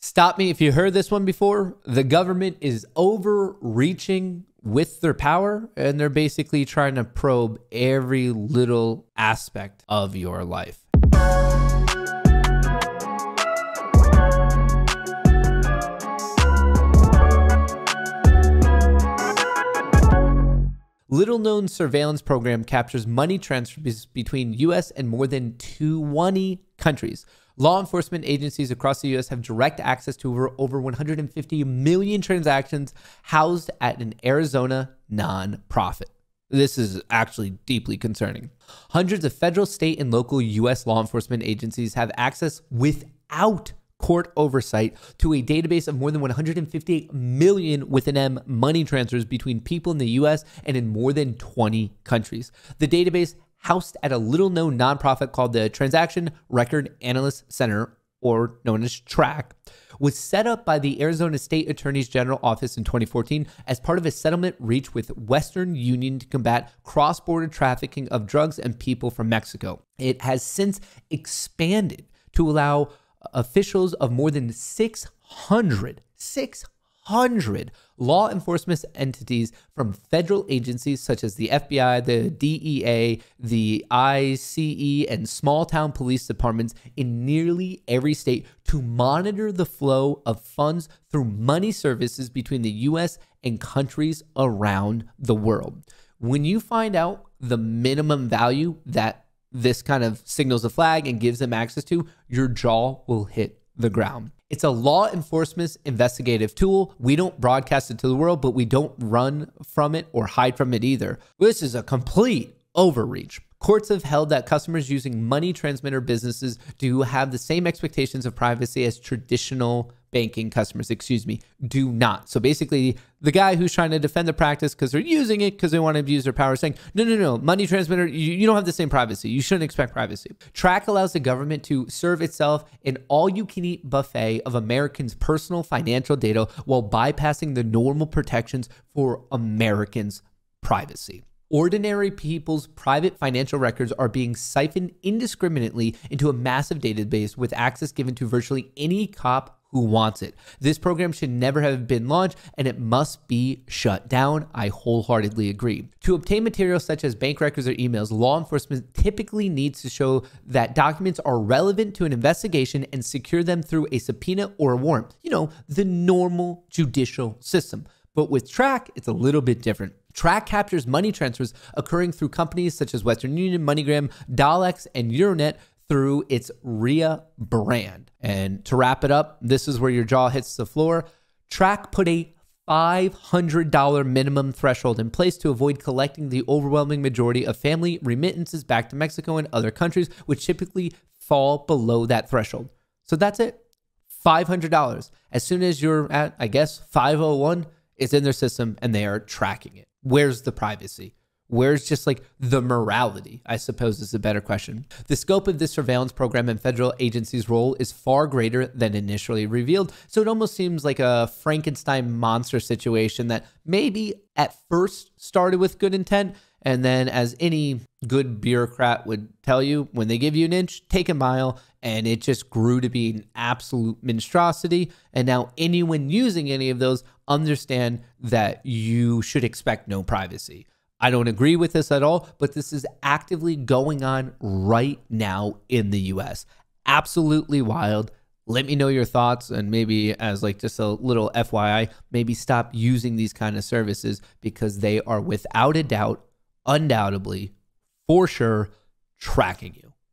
Stop me if you heard this one before. The government is overreaching with their power, and they're basically trying to probe every little aspect of your life. Little-known surveillance program captures money transfers between U.S. and more than 20 countries. Law enforcement agencies across the U.S. have direct access to over 150 million transactions housed at an Arizona nonprofit. This is actually deeply concerning. Hundreds of federal, state, and local U.S. law enforcement agencies have access without court oversight to a database of more than 158 million with an M money transfers between people in the U.S. and in more than 20 countries. The database, housed at a little-known nonprofit called the Transaction Record Analyst Center, or known as TRAC, was set up by the Arizona State Attorney's General Office in 2014 as part of a settlement reached with Western Union to combat cross-border trafficking of drugs and people from Mexico. It has since expanded to allow officials of more than 600 law enforcement entities from federal agencies such as the FBI, the DEA, the ICE, and small town police departments in nearly every state to monitor the flow of funds through money services between the U.S. and countries around the world. When you find out the minimum value that this kind of signals a flag and gives them access to, your jaw will hit the ground. It's a law enforcement investigative tool. We don't broadcast it to the world, but we don't run from it or hide from it either. This is a complete overreach. Courts have held that customers using money transmitter businesses do have the same expectations of privacy as traditional banking customers, do not. So basically, the guy who's trying to defend the practice because they're using it because they want to abuse their power is saying, no, money transmitter, you don't have the same privacy. You shouldn't expect privacy. TRAC allows the government to serve itself an all-you-can-eat buffet of Americans' personal financial data while bypassing the normal protections for Americans' privacy. Ordinary people's private financial records are being siphoned indiscriminately into a massive database with access given to virtually any cop who wants it. This program should never have been launched and it must be shut down. I wholeheartedly agree. To obtain materials such as bank records or emails, law enforcement typically needs to show that documents are relevant to an investigation and secure them through a subpoena or a warrant. The normal judicial system. But with TRAC, it's a little bit different. TRAC captures money transfers occurring through companies such as Western Union, MoneyGram, Dolex, and Euronet through its Ria brand. And to wrap it up, this is where your jaw hits the floor. TRAC put a $500 minimum threshold in place to avoid collecting the overwhelming majority of family remittances back to Mexico and other countries, which typically fall below that threshold. So that's it. $500. As soon as you're at, I guess, 501, it's in their system and they are tracking it. Where's the privacy? Where's just like the morality, I suppose is a better question. The scope of this surveillance program and federal agencies' role is far greater than initially revealed. So it almost seems like a Frankenstein monster situation that maybe at first started with good intent. And then, as any good bureaucrat would tell you, when they give you an inch, take a mile. And it just grew to be an absolute monstrosity. And now anyone using any of those understand that you should expect no privacy. I don't agree with this at all, but this is actively going on right now in the US. Absolutely wild. Let me know your thoughts, and maybe as like just a little FYI, maybe stop using these kind of services because they are without a doubt, undoubtedly, for sure, tracking you.